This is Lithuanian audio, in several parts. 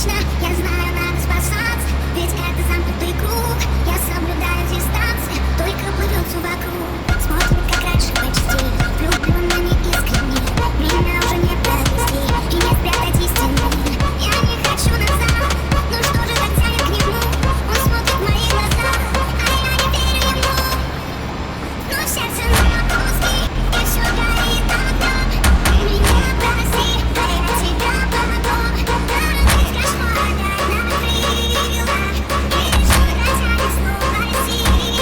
точно, я знаю, надо спасаться. Ведь это замкнутый круг. Я соблюдаю дистанции, только плывет все вокруг. Смотрит, как раньше почти, влюбленно неискренне. Меня уже не провести и не спрятать истины. Я не хочу назад, ну что же так тянет к нему? Он смотрит в мои глаза, а я не верю ему. Но сердце на куски, и все горит огнем. Ты меня прости, а я тебя потом. Дорогих кошмар опять накрыла, и все дотянет снова сила.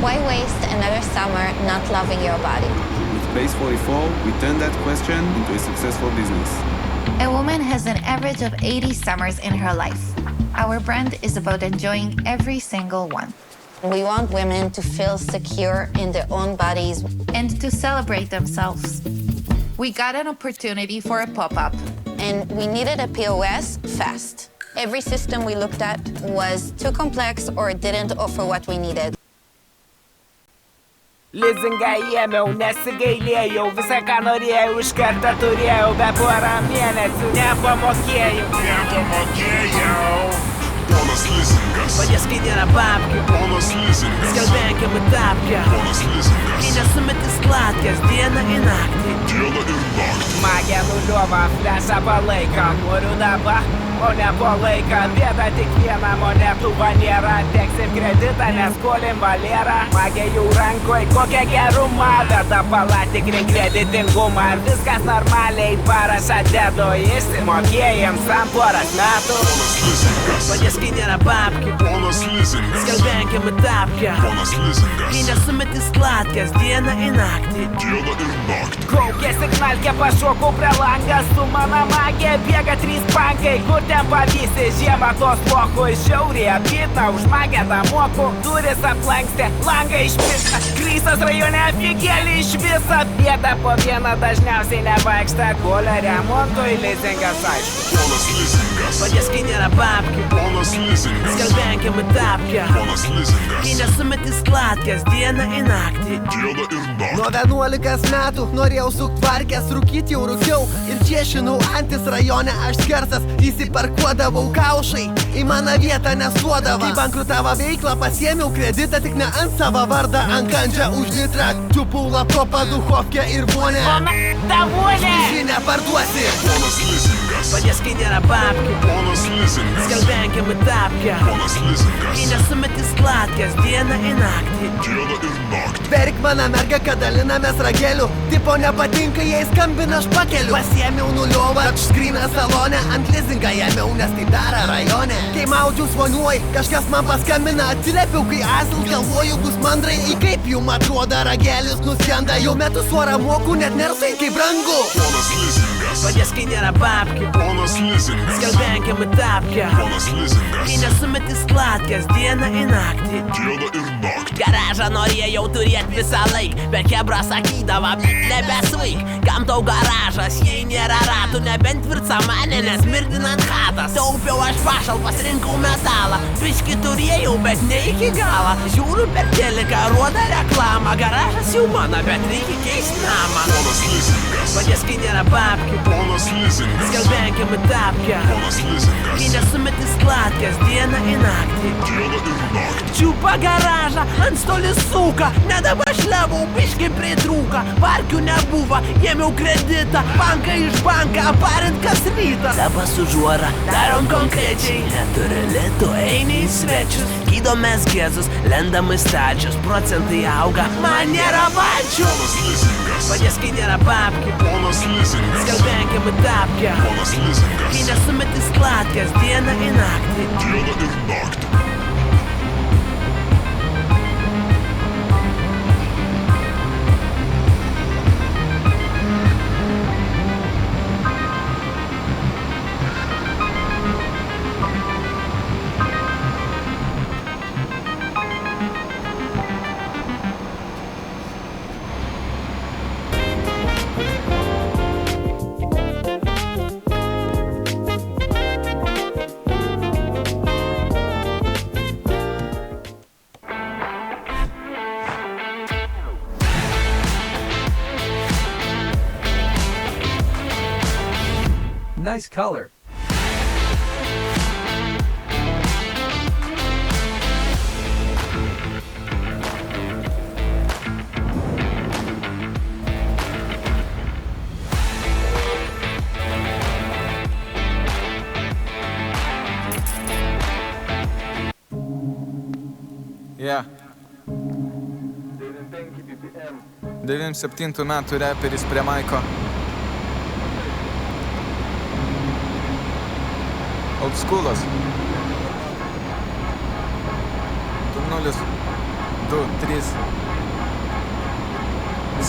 Why waste another summer not loving your body? With Place 44, we turn that question into a successful business. A woman has an average of 80 summers in her life. Our brand is about enjoying every single one. We want women to feel secure in their own bodies And to celebrate themselves. We got an opportunity for a pop-up. and we needed a POS fast. Every system we looked at was too complex or didn't offer what we needed. Lizingą ėmiau, nesigailėjau, visą ką norėjau, iš karto turėjau, be porą mėnesių nepamokėjau. Ponas lizingas, Paties kai nėra babkių, ponas lizingas, skelbenkiam į tapkę. ponas lizingas, Kai nesumetis klatkės dieną į naktį. diena ir naktį. Magija nuliuova, flešą palaiko, noriu dabar, o ne po laiką. Bėda tik viena, monetų nėra, teksim kreditą, nes skolim valėra. Magija jau rankoj, kokia geruma, bėda pala tikrink kreditingumą. Ir viskas normaliai, parašą dedu, išsimokėjim sam poras metų. Ponas lizingas, Paties kai nėra babkių, ponas lizingas, skelbenkiam į tapkę. ponas lizingas, Kai nesumetis klatkės dieną į naktį. diena ir naktį. Kaukė signalkė, pašokau prie langą, su mano magija bėga 3 bankai, kur ten pavysi žiemą tos lokų, šiaurėje pitą, už magėtą moku, duris aplankstė, langą išpista, krysas rajone figėlį iš viso, bėda po vieną dažniausiai nevaikšta, kolio remontui lizingas aišku. Ponas lizingas, Paties kai nėra babkių, ponas lizingas, skelbenkiam į tapkę, ponas lizingas, kai nesumetis klatkės dieną į naktį. diena ir naktį. Nuo 11 metų norėjau suktvarkės, rūkyti jau rūkiau ir čiešinau antis rajone, aš skersas įsiparkuodavau kaušai, į mano vietą nesuodavo. Į bankrutavo veiklą pasiėmiau kreditą, tik ne ant savo vardą, ant kandžią už litrą, čiupau laptopą, duchovkę ir vonę. Tavulė! Žinia parduosi. Ponas lizingas, Paties kai nėra babkių, ponas lizingas, skelbenkiam į tapkę, ponas lizingas, kai nesumetis klatkės dieną į naktį. diena ir naktį. Verk mano merga, kad dalinamės ragelių, tipo nepatinka, jei skambina aš pakeliu. Pasiėmiau nuliovą, skryną salone, ant lizingą ėmiau, nes tai daro rajone. Kai maudžiaus voniuoj, kažkas man paskambina, atsiliepiau, kai asils galvoju bus mandrai. Į kaip jum atrodo ragelis nuskenda, jau metus orą moku, net nersai kaip brangu. Ponas lizingas, Paties kai nėra babkių, ponas lizingas, skelbenkiam į tapkę, ponas lizingas, kai nesumetis klatkės dieną į naktį. diena ir naktį. Garažą norėjau turėt visą laik, bet kebra sakydava, nebesvaik. Kam tau garažas, jei nėra ratų, nebent tvirtsa mane, nesmirdinant chatas. Taupiau aš pašalpas, rinkau metalą, biški turėjau, bet ne iki galą. Žiūriu per teliką, rodo reklamą, garažas jau mano, bet reikia keisti namą. Ponas lizingas, Paties kai nėra babkių, ponas lizingas, skelbenkiam į tapkę, ponas lizingas, kai nesumetis klatkės slatkės dieną į naktį. Dieną ir naktį. Čiupa garažą, ant stolis suka, nedabašliavau, biški pritrūka, parkių nebuvo, ėmiau kreditą, banką iš banką, aparint kas rytą. Dabar su žuora, darom konkrečiai, neturi litų, eini į svečius, gydomės gėzus, lendam į stačius, procentai auga, man nėra valčių. Ponas lizingas. Padės, kai nėra babkių, Ponas lizingas. skalbenkiam į tapkę, Ponas lizingas. kai nesumeti slatkės dieną į naktį. Dieną ir naktį. Nice color. Yeah. 97 metų reperis prie maiko. Old schoolas. 2-0, 2-3.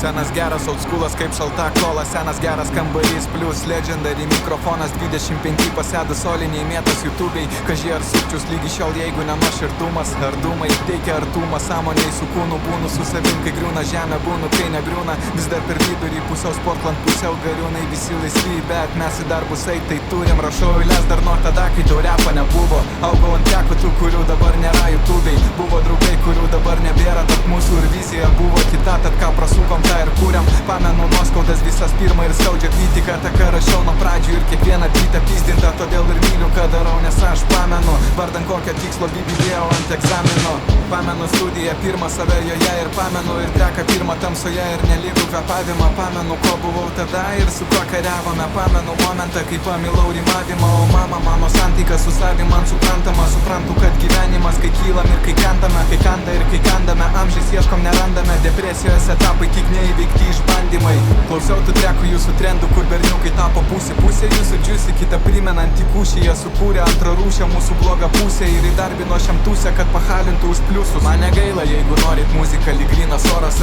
Senas geras old schoolas kaip šalta kola, senas geras kambarys plus legendary mikrofonas 25 pasėda soliniai mėtas YouTube'ai, kaži ar sukčius lygi šiol jeigu nenuoširdumas, ar dūmai teikia artumą, sąmoniai su kūnu būnu su savim, kai griūna žemė būnu, kai negriūna, vis dar per vidurį pusiaus Portland, pusiau gariūnai, visi laisvi, bet mes į darbus eit tai turim, rašau eiles dar nuo tada, kai tau repo nebuvo, augau ant tekų tų, kurių dabar nėra YouTube'ai, buvo draugai, kurių dabar nebėra, tarp mūsų ir vizija buvo kita, tad ką prasukom ir kūriam, pamenu nuoskaudas visas pirmą ir skaudžią kritiką, tą ką rašiau nuo pradžių ir kiekvieną dytą pizdintą, todėl ir myliu, ką darau, nes aš pamenu, vardan kokio tikslo bibidėjau ant egzamino, pamenu studiją pirmą save joje ir pamenu ir treką pirmą tamsoje ir nelygų kvepavimą, pamenu, ko buvau tada ir su kuo kariavome, pamenu momentą, kai pamilau rimavimą, o mama, mano santykas su savim man suprantama, suprantu, kad gyvenimas, kai kylam ir kai kandame, kai kanda ir kai kandame, amžiais ieškom nerandame, depresijos etapai tik neįveikti išbandymai. Klausiau tų trekų jūsų trendų, kur berniukai tapo pusė jūsų džiusi, kitą primenantį kūšį, jie sukūrė antrą rūšę mūsų blogą pusę ir įdarbino šiam tūsę, kad pahalintų už pliusus. Man negaila, jeigu norit muziką lyg grynas oras.